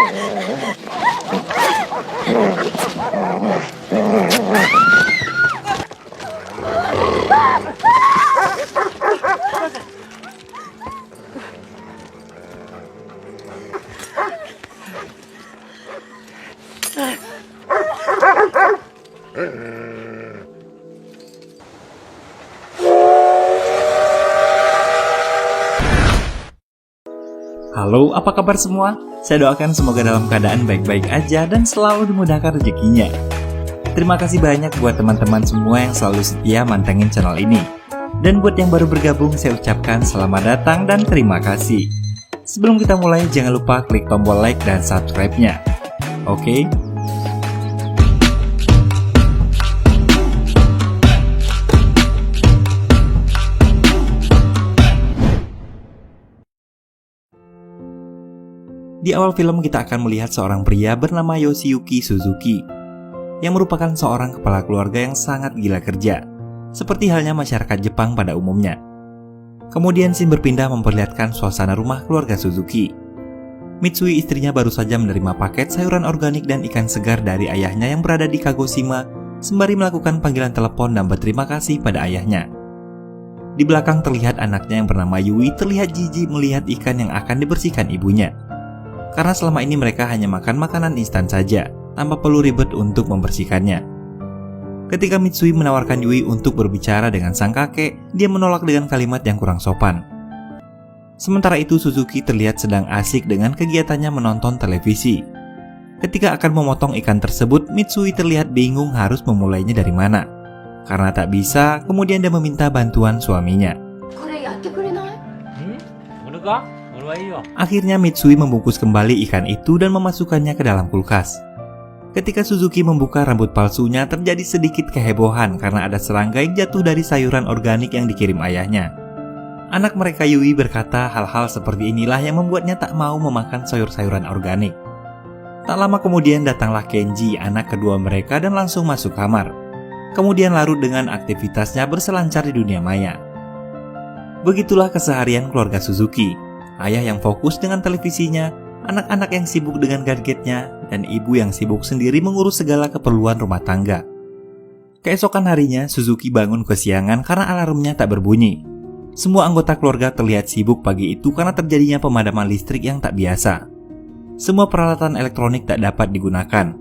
Halo, apa kabar semua? Saya doakan semoga dalam keadaan baik-baik aja dan selalu dimudahkan rezekinya. Terima kasih banyak buat teman-teman semua yang selalu setia mantengin channel ini. Dan buat yang baru bergabung, saya ucapkan selamat datang dan terima kasih. Sebelum kita mulai, jangan lupa klik tombol like dan subscribe-nya. Oke? Di awal film kita akan melihat seorang pria bernama Yoshiyuki Suzuki yang merupakan seorang kepala keluarga yang sangat gila kerja, seperti halnya masyarakat Jepang pada umumnya. Kemudian scene berpindah memperlihatkan suasana rumah keluarga Suzuki. Mitsui istrinya baru saja menerima paket sayuran organik dan ikan segar dari ayahnya yang berada di Kagoshima, sembari melakukan panggilan telepon dan berterima kasih pada ayahnya. Di belakang terlihat anaknya yang bernama Yui terlihat jijik melihat ikan yang akan dibersihkan ibunya. Karena selama ini mereka hanya makan makanan instan saja, tanpa perlu ribet untuk membersihkannya. Ketika Mitsui menawarkan Yui untuk berbicara dengan sang kakek, dia menolak dengan kalimat yang kurang sopan. Sementara itu Suzuki terlihat sedang asik dengan kegiatannya menonton televisi. Ketika akan memotong ikan tersebut, Mitsui terlihat bingung harus memulainya dari mana. Karena tak bisa, kemudian dia meminta bantuan suaminya. Akhirnya Mitsui membungkus kembali ikan itu dan memasukkannya ke dalam kulkas. Ketika Suzuki membuka rambut palsunya, terjadi sedikit kehebohan karena ada serangga yang jatuh dari sayuran organik yang dikirim ayahnya. Anak mereka Yui berkata hal-hal seperti inilah yang membuatnya tak mau memakan sayur-sayuran organik. Tak lama kemudian datanglah Kenji, anak kedua mereka, dan langsung masuk kamar. Kemudian larut dengan aktivitasnya berselancar di dunia maya. Begitulah keseharian keluarga Suzuki. Ayah yang fokus dengan televisinya, anak-anak yang sibuk dengan gadgetnya, dan ibu yang sibuk sendiri mengurus segala keperluan rumah tangga. Keesokan harinya, Suzuki bangun kesiangan karena alarmnya tak berbunyi. Semua anggota keluarga terlihat sibuk pagi itu karena terjadinya pemadaman listrik yang tak biasa. Semua peralatan elektronik tak dapat digunakan.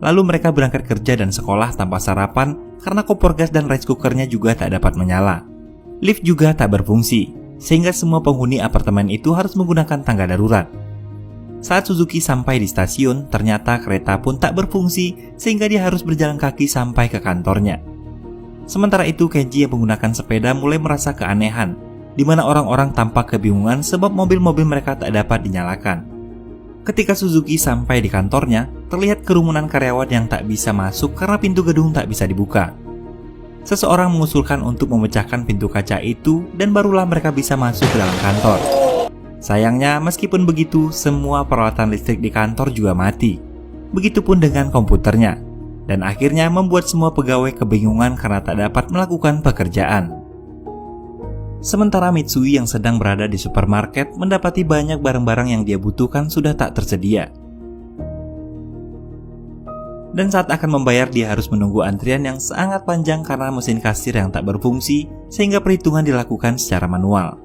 Lalu mereka berangkat kerja dan sekolah tanpa sarapan karena kompor gas dan rice cookernya juga tak dapat menyala. Lift juga tak berfungsi, sehingga semua penghuni apartemen itu harus menggunakan tangga darurat. Saat Suzuki sampai di stasiun, ternyata kereta pun tak berfungsi sehingga dia harus berjalan kaki sampai ke kantornya. Sementara itu Kenji yang menggunakan sepeda mulai merasa keanehan, di mana orang-orang tampak kebingungan sebab mobil-mobil mereka tak dapat dinyalakan. Ketika Suzuki sampai di kantornya, terlihat kerumunan karyawan yang tak bisa masuk karena pintu gedung tak bisa dibuka. Seseorang mengusulkan untuk memecahkan pintu kaca itu dan barulah mereka bisa masuk ke dalam kantor. Sayangnya, meskipun begitu, semua peralatan listrik di kantor juga mati. Begitupun dengan komputernya. Dan akhirnya membuat semua pegawai kebingungan karena tak dapat melakukan pekerjaan. Sementara Mitsui yang sedang berada di supermarket mendapati banyak barang-barang yang dia butuhkan sudah tak tersedia. Dan saat akan membayar dia harus menunggu antrian yang sangat panjang karena mesin kasir yang tak berfungsi sehingga perhitungan dilakukan secara manual.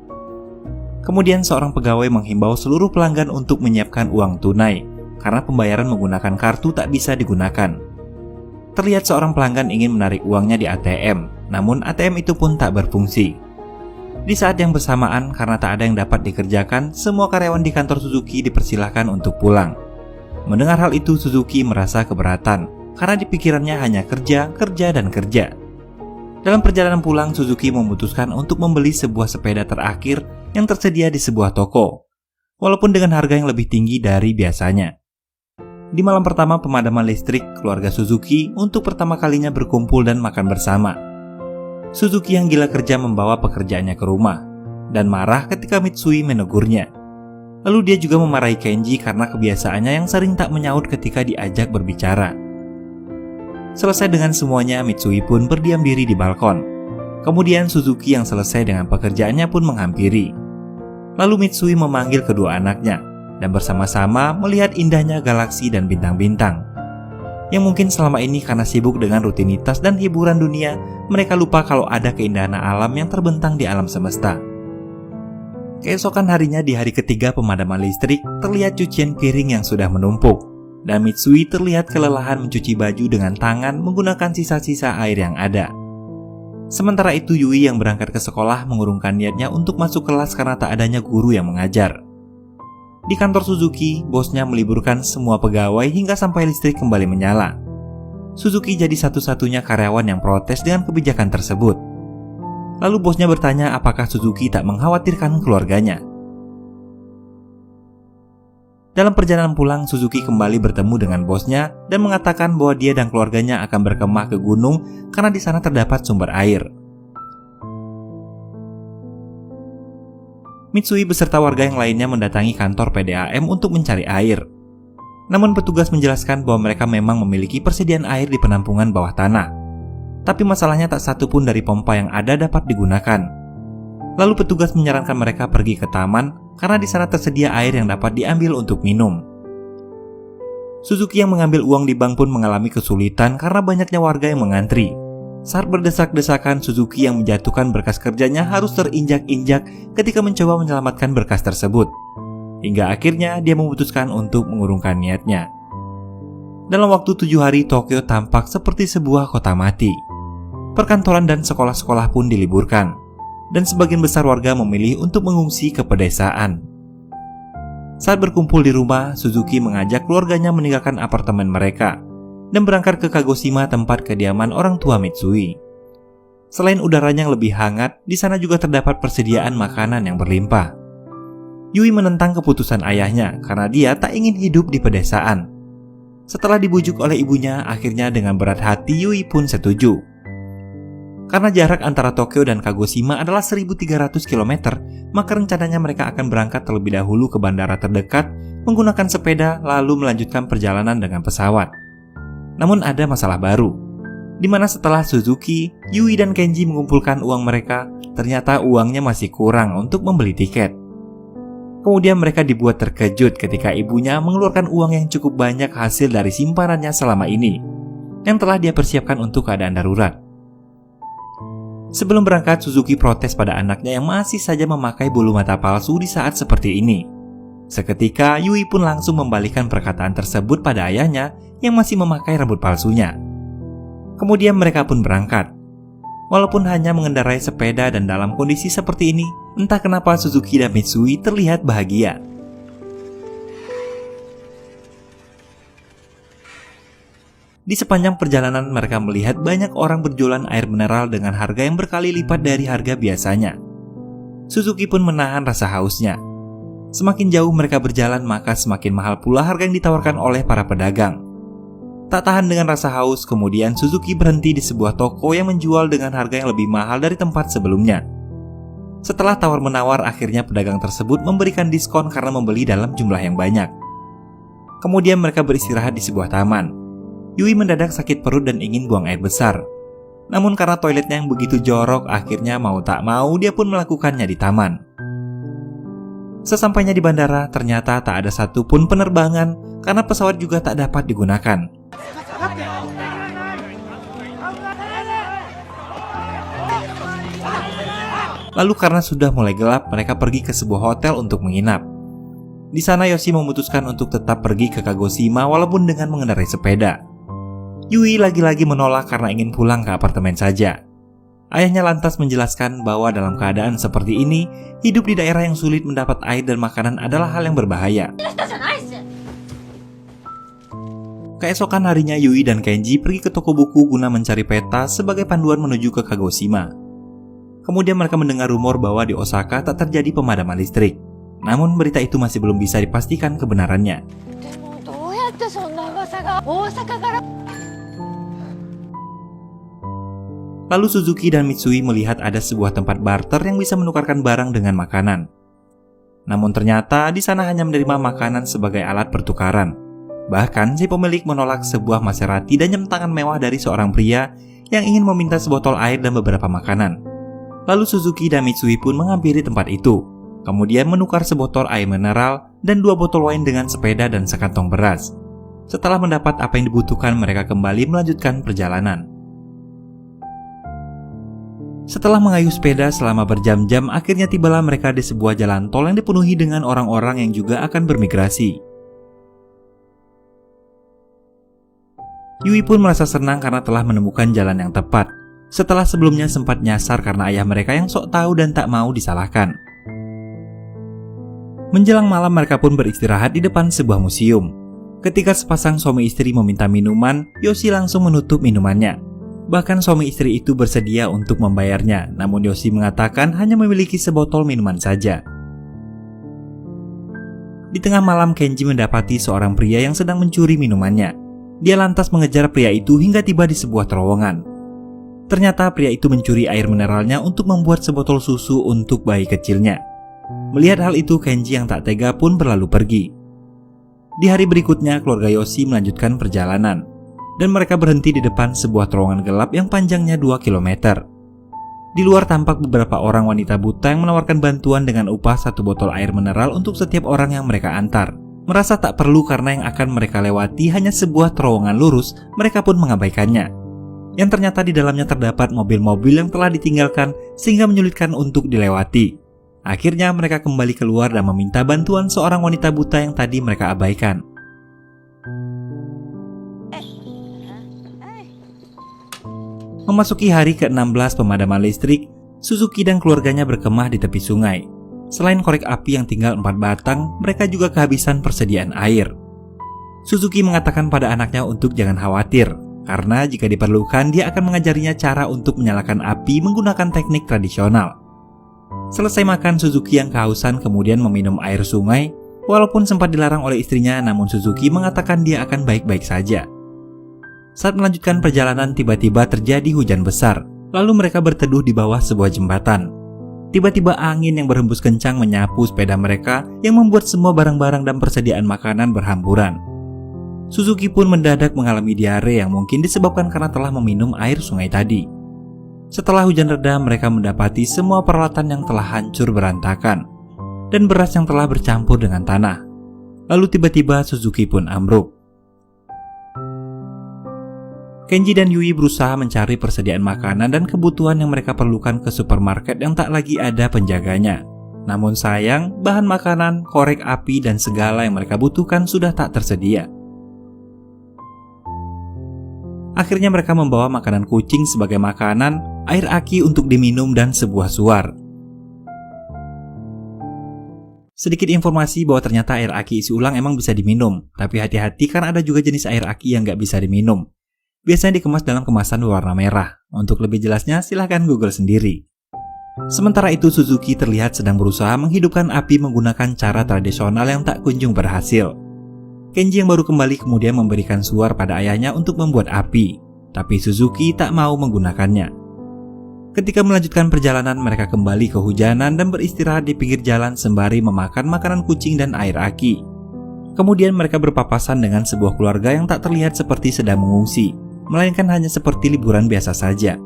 Kemudian seorang pegawai menghimbau seluruh pelanggan untuk menyiapkan uang tunai karena pembayaran menggunakan kartu tak bisa digunakan. Terlihat seorang pelanggan ingin menarik uangnya di ATM, namun ATM itu pun tak berfungsi. Di saat yang bersamaan karena tak ada yang dapat dikerjakan, semua karyawan di kantor Suzuki dipersilahkan untuk pulang. Mendengar hal itu, Suzuki merasa keberatan, karena di pikirannya hanya kerja, kerja, dan kerja. Dalam perjalanan pulang, Suzuki memutuskan untuk membeli sebuah sepeda terakhir yang tersedia di sebuah toko, walaupun dengan harga yang lebih tinggi dari biasanya. Di malam pertama pemadaman listrik, keluarga Suzuki untuk pertama kalinya berkumpul dan makan bersama. Suzuki yang gila kerja membawa pekerjaannya ke rumah, dan marah ketika Mitsui menegurnya. Lalu dia juga memarahi Kenji karena kebiasaannya yang sering tak menyaut ketika diajak berbicara. Selesai dengan semuanya, Mitsui pun berdiam diri di balkon. Kemudian Suzuki yang selesai dengan pekerjaannya pun menghampiri. Lalu Mitsui memanggil kedua anaknya, dan bersama-sama melihat indahnya galaksi dan bintang-bintang. Yang mungkin selama ini karena sibuk dengan rutinitas dan hiburan dunia, mereka lupa kalau ada keindahan alam yang terbentang di alam semesta. Keesokan harinya di hari ketiga pemadaman listrik, terlihat cucian piring yang sudah menumpuk, dan Mitsui terlihat kelelahan mencuci baju dengan tangan menggunakan sisa-sisa air yang ada. Sementara itu Yui yang berangkat ke sekolah mengurungkan niatnya untuk masuk kelas karena tak adanya guru yang mengajar. Di kantor Suzuki, bosnya meliburkan semua pegawai hingga sampai listrik kembali menyala. Suzuki jadi satu-satunya karyawan yang protes dengan kebijakan tersebut. Lalu bosnya bertanya apakah Suzuki tak mengkhawatirkan keluarganya. Dalam perjalanan pulang, Suzuki kembali bertemu dengan bosnya dan mengatakan bahwa dia dan keluarganya akan berkemah ke gunung karena di sana terdapat sumber air. Mitsui beserta warga yang lainnya mendatangi kantor PDAM untuk mencari air. Namun petugas menjelaskan bahwa mereka memang memiliki persediaan air di penampungan bawah tanah. Tapi masalahnya tak satu pun dari pompa yang ada dapat digunakan. Lalu petugas menyarankan mereka pergi ke taman karena di sana tersedia air yang dapat diambil untuk minum. Suzuki yang mengambil uang di bank pun mengalami kesulitan karena banyaknya warga yang mengantri. Saat berdesak-desakan, Suzuki yang menjatuhkan berkas kerjanya harus terinjak-injak ketika mencoba menyelamatkan berkas tersebut. Hingga akhirnya dia memutuskan untuk mengurungkan niatnya. Dalam waktu 7 hari, Tokyo tampak seperti sebuah kota mati. Perkantoran dan sekolah-sekolah pun diliburkan, dan sebagian besar warga memilih untuk mengungsi ke pedesaan. Saat berkumpul di rumah, Suzuki mengajak keluarganya meninggalkan apartemen mereka dan berangkat ke Kagoshima, tempat kediaman orang tua Mitsui. Selain udaranya yang lebih hangat, di sana juga terdapat persediaan makanan yang berlimpah. Yui menentang keputusan ayahnya karena dia tak ingin hidup di pedesaan. Setelah dibujuk oleh ibunya, akhirnya dengan berat hati Yui pun setuju. Karena jarak antara Tokyo dan Kagoshima adalah 1.300 km, maka rencananya mereka akan berangkat terlebih dahulu ke bandara terdekat menggunakan sepeda lalu melanjutkan perjalanan dengan pesawat. Namun ada masalah baru, di mana setelah Suzuki, Yui dan Kenji mengumpulkan uang mereka, ternyata uangnya masih kurang untuk membeli tiket. Kemudian mereka dibuat terkejut ketika ibunya mengeluarkan uang yang cukup banyak hasil dari simpanannya selama ini, yang telah dia persiapkan untuk keadaan darurat. Sebelum berangkat, Suzuki protes pada anaknya yang masih saja memakai bulu mata palsu di saat seperti ini. Seketika, Yui pun langsung membalikan perkataan tersebut pada ayahnya yang masih memakai rambut palsunya. Kemudian mereka pun berangkat. Walaupun hanya mengendarai sepeda dan dalam kondisi seperti ini, entah kenapa Suzuki dan Mitsui terlihat bahagia. Di sepanjang perjalanan mereka melihat banyak orang berjualan air mineral dengan harga yang berkali lipat dari harga biasanya. Suzuki pun menahan rasa hausnya. Semakin jauh mereka berjalan, maka semakin mahal pula harga yang ditawarkan oleh para pedagang. Tak tahan dengan rasa haus, kemudian Suzuki berhenti di sebuah toko yang menjual dengan harga yang lebih mahal dari tempat sebelumnya. Setelah tawar-menawar, akhirnya pedagang tersebut memberikan diskon karena membeli dalam jumlah yang banyak. Kemudian mereka beristirahat di sebuah taman. Yui mendadak sakit perut dan ingin buang air besar. Namun karena toiletnya yang begitu jorok, akhirnya mau tak mau dia pun melakukannya di taman. Sesampainya di bandara, ternyata tak ada satupun penerbangan karena pesawat juga tak dapat digunakan. Lalu karena sudah mulai gelap, mereka pergi ke sebuah hotel untuk menginap. Di sana Yoshi memutuskan untuk tetap pergi ke Kagoshima walaupun dengan mengendarai sepeda. Yui lagi-lagi menolak karena ingin pulang ke apartemen saja. Ayahnya lantas menjelaskan bahwa dalam keadaan seperti ini, hidup di daerah yang sulit mendapat air dan makanan adalah hal yang berbahaya. Keesokan harinya Yui dan Kenji pergi ke toko buku guna mencari peta sebagai panduan menuju ke Kagoshima. Kemudian mereka mendengar rumor bahwa di Osaka tak terjadi pemadaman listrik. Namun berita itu masih belum bisa dipastikan kebenarannya. Lalu Suzuki dan Mitsui melihat ada sebuah tempat barter yang bisa menukarkan barang dengan makanan. Namun ternyata di sana hanya menerima makanan sebagai alat pertukaran. Bahkan si pemilik menolak sebuah Maserati dan jam tangan mewah dari seorang pria yang ingin meminta sebotol air dan beberapa makanan. Lalu Suzuki dan Mitsui pun menghampiri tempat itu, kemudian menukar sebotol air mineral dan 2 botol wine dengan sepeda dan sekantong beras. Setelah mendapat apa yang dibutuhkan, mereka kembali melanjutkan perjalanan. Setelah mengayuh sepeda selama berjam-jam, akhirnya tibalah mereka di sebuah jalan tol yang dipenuhi dengan orang-orang yang juga akan bermigrasi. Yui pun merasa senang karena telah menemukan jalan yang tepat, setelah sebelumnya sempat nyasar karena ayah mereka yang sok tahu dan tak mau disalahkan. Menjelang malam, mereka pun beristirahat di depan sebuah museum. Ketika sepasang suami istri meminta minuman, Yoshi langsung menutup minumannya. Bahkan suami istri itu bersedia untuk membayarnya, namun Yoshi mengatakan hanya memiliki sebotol minuman saja. Di tengah malam, Kenji mendapati seorang pria yang sedang mencuri minumannya. Dia lantas mengejar pria itu hingga tiba di sebuah terowongan. Ternyata pria itu mencuri air mineralnya untuk membuat sebotol susu untuk bayi kecilnya. Melihat hal itu, Kenji yang tak tega pun berlalu pergi. Di hari berikutnya, keluarga Yoshi melanjutkan perjalanan, dan mereka berhenti di depan sebuah terowongan gelap yang panjangnya 2 km. Di luar tampak beberapa orang wanita buta yang menawarkan bantuan dengan upah 1 botol air mineral untuk setiap orang yang mereka antar. Merasa tak perlu karena yang akan mereka lewati hanya sebuah terowongan lurus, mereka pun mengabaikannya. Yang ternyata di dalamnya terdapat mobil-mobil yang telah ditinggalkan sehingga menyulitkan untuk dilewati. Akhirnya mereka kembali keluar dan meminta bantuan seorang wanita buta yang tadi mereka abaikan. Memasuki hari ke-16 pemadaman listrik, Suzuki dan keluarganya berkemah di tepi sungai. Selain korek api yang tinggal 4 batang, mereka juga kehabisan persediaan air. Suzuki mengatakan pada anaknya untuk jangan khawatir, karena jika diperlukan dia akan mengajarinya cara untuk menyalakan api menggunakan teknik tradisional. Selesai makan, Suzuki yang kehausan kemudian meminum air sungai. Walaupun sempat dilarang oleh istrinya, namun Suzuki mengatakan dia akan baik-baik saja. Saat melanjutkan perjalanan, tiba-tiba terjadi hujan besar. Lalu mereka berteduh di bawah sebuah jembatan. Tiba-tiba angin yang berhembus kencang menyapu sepeda mereka yang membuat semua barang-barang dan persediaan makanan berhamburan. Suzuki pun mendadak mengalami diare yang mungkin disebabkan karena telah meminum air sungai tadi. Setelah hujan reda, mereka mendapati semua peralatan yang telah hancur berantakan dan beras yang telah bercampur dengan tanah. Lalu tiba-tiba Suzuki pun ambruk. Kenji dan Yui berusaha mencari persediaan makanan dan kebutuhan yang mereka perlukan ke supermarket yang tak lagi ada penjaganya. Namun sayang, bahan makanan, korek api, dan segala yang mereka butuhkan sudah tak tersedia. Akhirnya mereka membawa makanan kucing sebagai makanan, air aki untuk diminum, dan sebuah suar. Sedikit informasi bahwa ternyata air aki isi ulang emang bisa diminum, tapi hati-hati karena ada juga jenis air aki yang nggak bisa diminum. Biasanya dikemas dalam kemasan berwarna merah. Untuk lebih jelasnya silahkan Google sendiri. Sementara itu Suzuki terlihat sedang berusaha menghidupkan api menggunakan cara tradisional yang tak kunjung berhasil. Kenji yang baru kembali kemudian memberikan suar pada ayahnya untuk membuat api, tapi Suzuki tak mau menggunakannya. Ketika melanjutkan perjalanan, mereka kembali kehujanan dan beristirahat di pinggir jalan sembari memakan makanan kucing dan air aki. Kemudian mereka berpapasan dengan sebuah keluarga yang tak terlihat seperti sedang mengungsi, melainkan hanya seperti liburan biasa saja.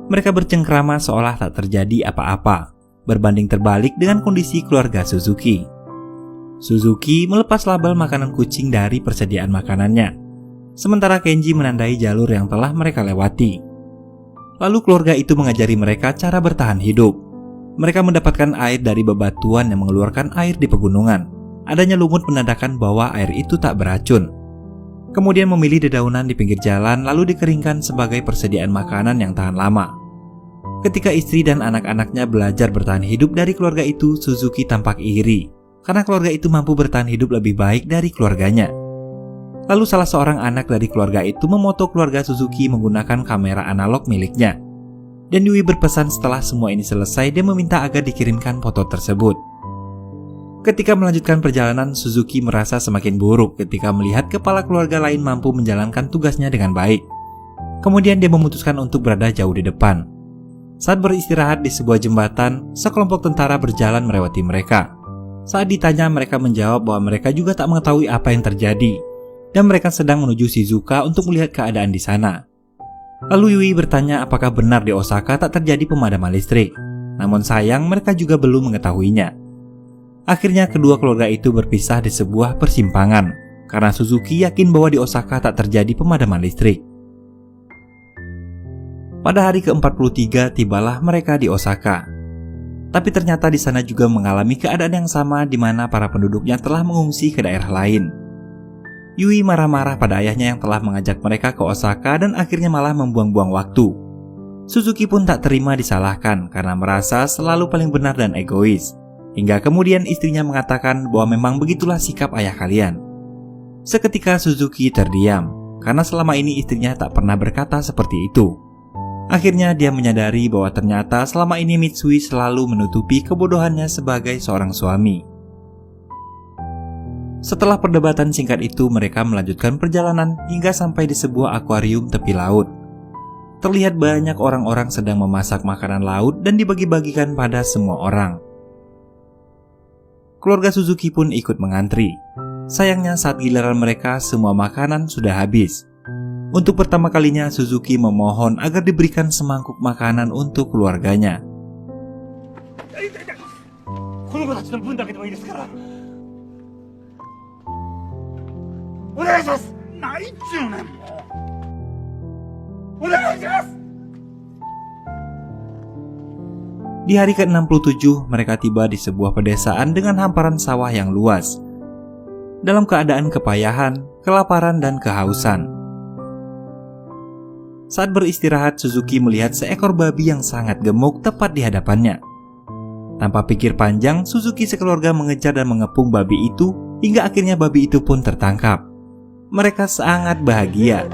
Mereka bercengkrama seolah tak terjadi apa-apa, berbanding terbalik dengan kondisi keluarga Suzuki. Suzuki melepas label makanan kucing dari persediaan makanannya, sementara Kenji menandai jalur yang telah mereka lewati. Lalu keluarga itu mengajari mereka cara bertahan hidup. Mereka mendapatkan air dari bebatuan yang mengeluarkan air di pegunungan. Adanya lumut menandakan bahwa air itu tak beracun. Kemudian memilih dedaunan di pinggir jalan lalu dikeringkan sebagai persediaan makanan yang tahan lama. Ketika istri dan anak-anaknya belajar bertahan hidup dari keluarga itu, Suzuki tampak iri karena keluarga itu mampu bertahan hidup lebih baik dari keluarganya. Lalu salah seorang anak dari keluarga itu memoto keluarga Suzuki menggunakan kamera analog miliknya. Dan Yui berpesan setelah semua ini selesai, dia meminta agar dikirimkan foto tersebut. Ketika melanjutkan perjalanan, Suzuki merasa semakin buruk ketika melihat kepala keluarga lain mampu menjalankan tugasnya dengan baik. Kemudian dia memutuskan untuk berada jauh di depan. Saat beristirahat di sebuah jembatan, sekelompok tentara berjalan melewati mereka. Saat ditanya, mereka menjawab bahwa mereka juga tak mengetahui apa yang terjadi, dan mereka sedang menuju Shizuoka untuk melihat keadaan di sana. Lalu Yui bertanya apakah benar di Osaka tak terjadi pemadaman listrik. Namun sayang, mereka juga belum mengetahuinya. Akhirnya kedua keluarga itu berpisah di sebuah persimpangan karena Suzuki yakin bahwa di Osaka tak terjadi pemadaman listrik. Pada hari ke-43 tibalah mereka di Osaka. Tapi ternyata di sana juga mengalami keadaan yang sama di mana para penduduknya telah mengungsi ke daerah lain. Yui marah-marah pada ayahnya yang telah mengajak mereka ke Osaka dan akhirnya malah membuang-buang waktu. Suzuki pun tak terima disalahkan karena merasa selalu paling benar dan egois. Hingga kemudian istrinya mengatakan bahwa memang begitulah sikap ayah kalian. Seketika Suzuki terdiam karena selama ini istrinya tak pernah berkata seperti itu. Akhirnya dia menyadari bahwa ternyata selama ini Mitsui selalu menutupi kebodohannya sebagai seorang suami. Setelah perdebatan singkat itu, mereka melanjutkan perjalanan hingga sampai di sebuah akuarium tepi laut. Terlihat banyak orang-orang sedang memasak makanan laut dan dibagi-bagikan pada semua orang. Keluarga Suzuki pun ikut mengantri. Sayangnya saat giliran mereka semua makanan sudah habis. Untuk pertama kalinya Suzuki memohon agar diberikan semangkuk makanan untuk keluarganya. Di hari ke-67 mereka tiba di sebuah pedesaan dengan hamparan sawah yang luas. Dalam keadaan kepayahan, kelaparan dan kehausan. Saat beristirahat, Suzuki melihat seekor babi yang sangat gemuk tepat di hadapannya. Tanpa pikir panjang, Suzuki sekeluarga mengejar dan mengepung babi itu hingga akhirnya babi itu pun tertangkap. Mereka sangat bahagia.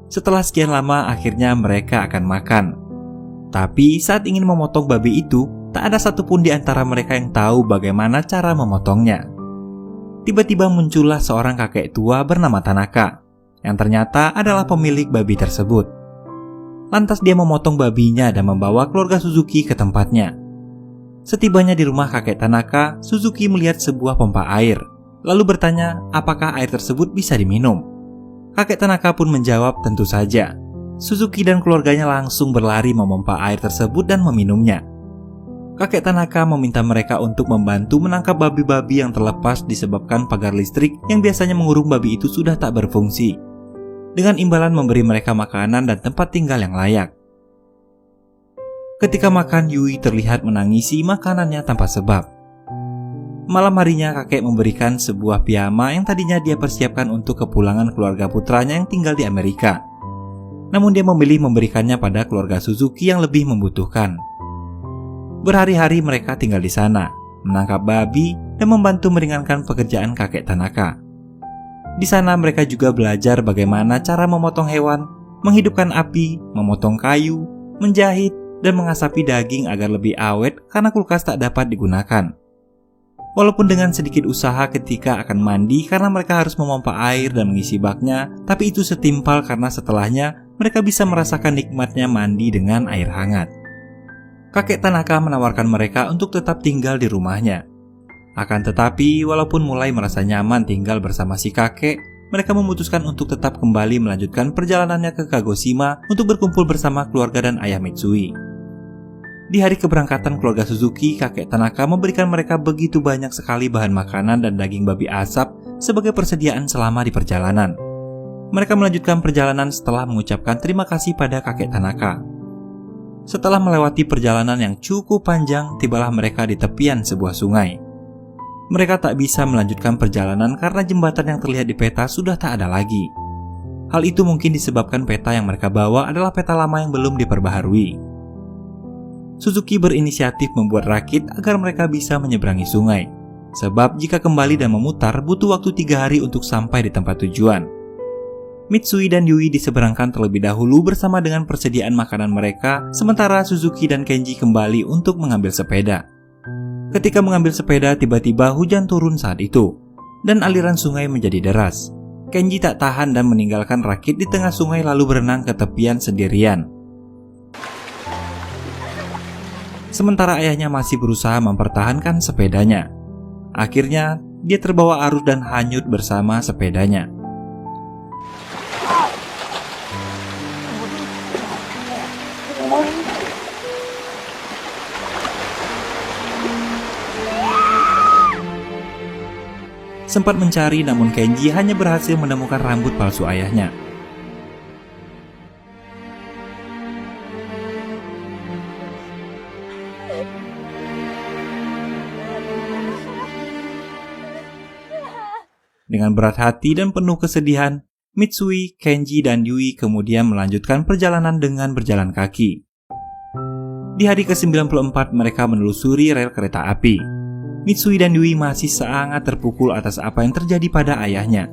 Setelah sekian lama, akhirnya mereka akan makan. Tapi saat ingin memotong babi itu, tak ada satupun di antara mereka yang tahu bagaimana cara memotongnya. Tiba-tiba muncullah seorang kakek tua bernama Tanaka, yang ternyata adalah pemilik babi tersebut. Lantas dia memotong babinya dan membawa keluarga Suzuki ke tempatnya. Setibanya di rumah kakek Tanaka, Suzuki melihat sebuah pompa air, lalu bertanya apakah air tersebut bisa diminum. Kakek Tanaka pun menjawab tentu saja. Suzuki dan keluarganya langsung berlari memompa air tersebut dan meminumnya. Kakek Tanaka meminta mereka untuk membantu menangkap babi-babi yang terlepas disebabkan pagar listrik yang biasanya mengurung babi itu sudah tak berfungsi, dengan imbalan memberi mereka makanan dan tempat tinggal yang layak. Ketika makan, Yui terlihat menangisi makanannya tanpa sebab. Malam harinya kakek memberikan sebuah piyama yang tadinya dia persiapkan untuk kepulangan keluarga putranya yang tinggal di Amerika. Namun dia memilih memberikannya pada keluarga Suzuki yang lebih membutuhkan. Berhari-hari mereka tinggal di sana, menangkap babi dan membantu meringankan pekerjaan kakek Tanaka. Di sana mereka juga belajar bagaimana cara memotong hewan, menghidupkan api, memotong kayu, menjahit, dan mengasapi daging agar lebih awet karena kulkas tak dapat digunakan. Walaupun dengan sedikit usaha ketika akan mandi karena mereka harus memompa air dan mengisi baknya, tapi itu setimpal karena setelahnya mereka bisa merasakan nikmatnya mandi dengan air hangat. Kakek Tanaka menawarkan mereka untuk tetap tinggal di rumahnya. Akan tetapi, walaupun mulai merasa nyaman tinggal bersama si kakek, mereka memutuskan untuk tetap kembali melanjutkan perjalanannya ke Kagoshima untuk berkumpul bersama keluarga dan ayah Mitsui. Di hari keberangkatan keluarga Suzuki, kakek Tanaka memberikan mereka begitu banyak sekali bahan makanan dan daging babi asap sebagai persediaan selama di perjalanan. Mereka melanjutkan perjalanan setelah mengucapkan terima kasih pada kakek Tanaka. Setelah melewati perjalanan yang cukup panjang, tibalah mereka di tepian sebuah sungai. Mereka tak bisa melanjutkan perjalanan karena jembatan yang terlihat di peta sudah tak ada lagi. Hal itu mungkin disebabkan peta yang mereka bawa adalah peta lama yang belum diperbaharui. Suzuki berinisiatif membuat rakit agar mereka bisa menyeberangi sungai. Sebab jika kembali dan memutar butuh waktu 3 hari untuk sampai di tempat tujuan. Mitsui dan Yui diseberangkan terlebih dahulu bersama dengan persediaan makanan mereka, sementara Suzuki dan Kenji kembali untuk mengambil sepeda. Ketika mengambil sepeda, tiba-tiba hujan turun saat itu, dan aliran sungai menjadi deras. Kenji tak tahan dan meninggalkan rakit di tengah sungai lalu berenang ke tepian sendirian. Sementara ayahnya masih berusaha mempertahankan sepedanya. Akhirnya, dia terbawa arus dan hanyut bersama sepedanya. sempat mencari namun Kenji hanya berhasil menemukan rambut palsu ayahnya. Dengan berat hati dan penuh kesedihan, Mitsui, Kenji, dan Yui kemudian melanjutkan perjalanan dengan berjalan kaki. Di hari ke-94 mereka menelusuri rel kereta api. Mitsui dan Yui masih sangat terpukul atas apa yang terjadi pada ayahnya.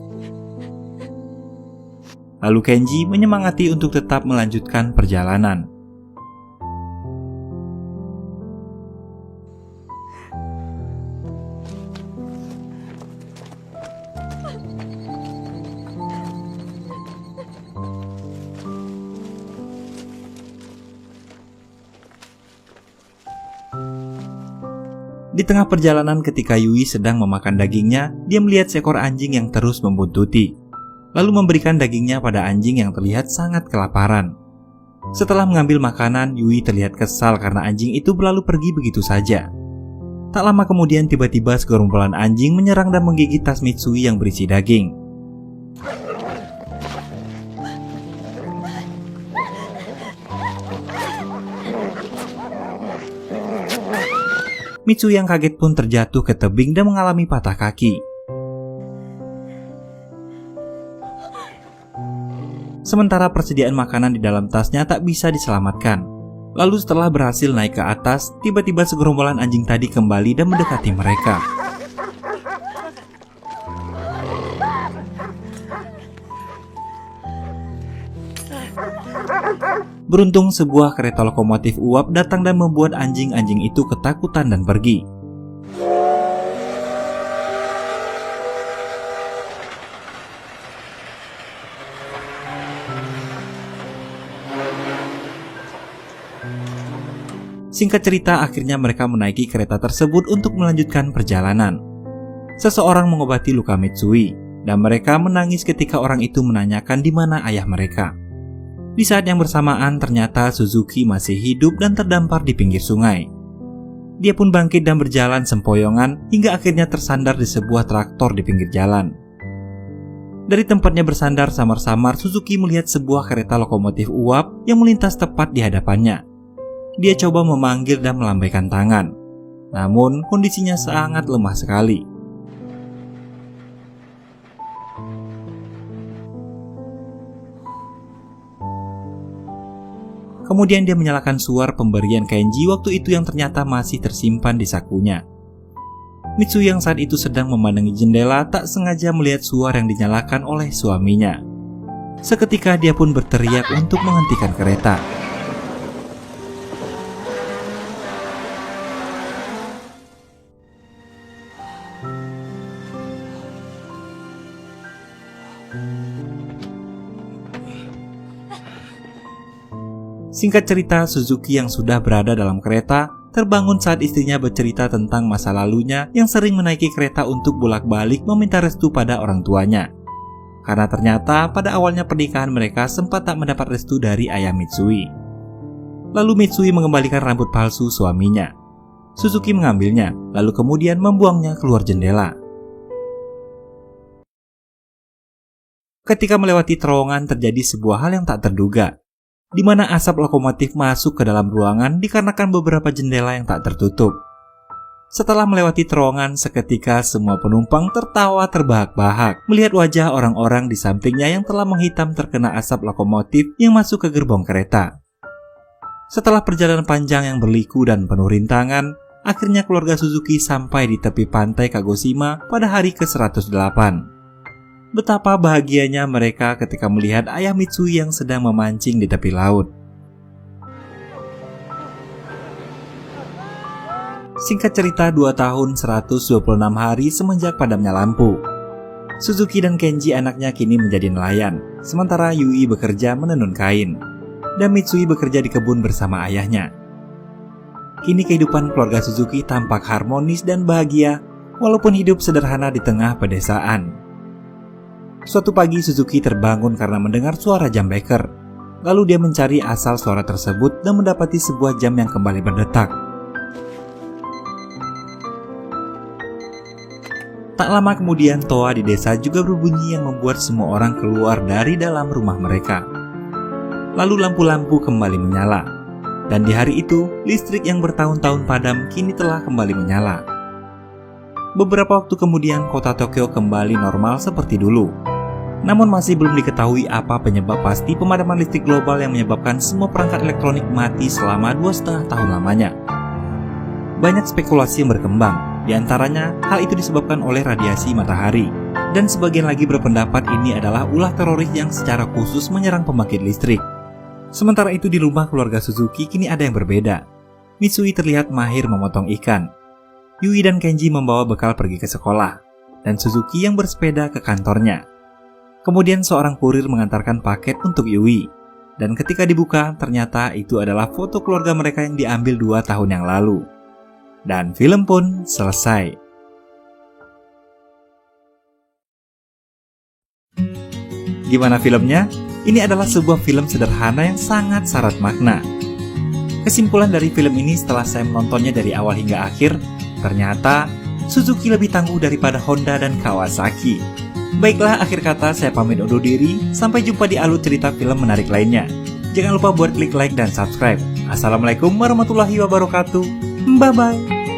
Lalu Kenji menyemangati untuk tetap melanjutkan perjalanan. Di tengah perjalanan ketika Yui sedang memakan dagingnya, dia melihat seekor anjing yang terus membuntuti, lalu memberikan dagingnya pada anjing yang terlihat sangat kelaparan. Setelah mengambil makanan, Yui terlihat kesal karena anjing itu berlalu pergi begitu saja. Tak lama kemudian tiba-tiba segerombolan anjing menyerang dan menggigit tas Mitsui yang berisi daging. Mitsui yang kaget pun terjatuh ke tebing dan mengalami patah kaki. Sementara persediaan makanan di dalam tasnya tak bisa diselamatkan. Lalu setelah berhasil naik ke atas, tiba-tiba segerombolan anjing tadi kembali dan mendekati mereka. Beruntung sebuah kereta lokomotif uap datang dan membuat anjing-anjing itu ketakutan dan pergi. Singkat cerita, akhirnya mereka menaiki kereta tersebut untuk melanjutkan perjalanan. Seseorang mengobati luka Mitsui, dan mereka menangis ketika orang itu menanyakan di mana ayah mereka. Di saat yang bersamaan, ternyata Suzuki masih hidup dan terdampar di pinggir sungai. Dia pun bangkit dan berjalan sempoyongan hingga akhirnya tersandar di sebuah traktor di pinggir jalan. Dari tempatnya bersandar samar-samar, Suzuki melihat sebuah kereta lokomotif uap yang melintas tepat di hadapannya. Dia coba memanggil dan melambaikan tangan, namun kondisinya sangat lemah sekali. Kemudian dia menyalakan suar pemberian Kenji waktu itu yang ternyata masih tersimpan di sakunya. Mitsui yang saat itu sedang memandangi jendela tak sengaja melihat suar yang dinyalakan oleh suaminya. Seketika dia pun berteriak untuk menghentikan kereta. Singkat cerita, Suzuki yang sudah berada dalam kereta terbangun saat istrinya bercerita tentang masa lalunya yang sering menaiki kereta untuk bolak-balik meminta restu pada orang tuanya. Karena ternyata pada awalnya pernikahan mereka sempat tak mendapat restu dari ayah Mitsui. Lalu Mitsui mengembalikan rambut palsu suaminya. Suzuki mengambilnya, lalu kemudian membuangnya keluar jendela. Ketika melewati terowongan, terjadi sebuah hal yang tak terduga, di mana asap lokomotif masuk ke dalam ruangan dikarenakan beberapa jendela yang tak tertutup. Setelah melewati terowongan, seketika semua penumpang tertawa terbahak-bahak melihat wajah orang-orang di sampingnya yang telah menghitam terkena asap lokomotif yang masuk ke gerbong kereta. Setelah perjalanan panjang yang berliku dan penuh rintangan, akhirnya keluarga Suzuki sampai di tepi pantai Kagoshima pada hari ke-108. Betapa bahagianya mereka ketika melihat ayah Mitsui yang sedang memancing di tepi laut. Singkat cerita, 2 tahun 126 hari semenjak padamnya lampu. Suzuki dan Kenji anaknya kini menjadi nelayan, sementara Yui bekerja menenun kain, dan Mitsui bekerja di kebun bersama ayahnya. Kini kehidupan keluarga Suzuki tampak harmonis dan bahagia, walaupun hidup sederhana di tengah pedesaan. Suatu pagi Suzuki terbangun karena mendengar suara jam beker. Lalu dia mencari asal suara tersebut dan mendapati sebuah jam yang kembali berdetak. Tak lama kemudian toa di desa juga berbunyi yang membuat semua orang keluar dari dalam rumah mereka. Lalu lampu-lampu kembali menyala. Dan di hari itu, listrik yang bertahun-tahun padam kini telah kembali menyala. Beberapa waktu kemudian, kota Tokyo kembali normal seperti dulu. Namun masih belum diketahui apa penyebab pasti pemadaman listrik global yang menyebabkan semua perangkat elektronik mati selama 2,5 tahun lamanya. Banyak spekulasi yang berkembang, di antaranya hal itu disebabkan oleh radiasi matahari. Dan sebagian lagi berpendapat ini adalah ulah teroris yang secara khusus menyerang pembangkit listrik. Sementara itu di rumah keluarga Suzuki kini ada yang berbeda. Mitsui terlihat mahir memotong ikan. Yui dan Kenji membawa bekal pergi ke sekolah, dan Suzuki yang bersepeda ke kantornya. Kemudian seorang kurir mengantarkan paket untuk Yui, dan ketika dibuka ternyata itu adalah foto keluarga mereka yang diambil 2 tahun yang lalu. Dan film pun selesai. Gimana filmnya? Ini adalah sebuah film sederhana yang sangat syarat makna. Kesimpulan dari film ini setelah saya menontonnya dari awal hingga akhir, ternyata Suzuki lebih tangguh daripada Honda dan Kawasaki. Baiklah, akhir kata saya pamit undur diri. Sampai jumpa di alur cerita film menarik lainnya. Jangan lupa buat klik like dan subscribe. Assalamualaikum warahmatullahi wabarakatuh. Bye-bye.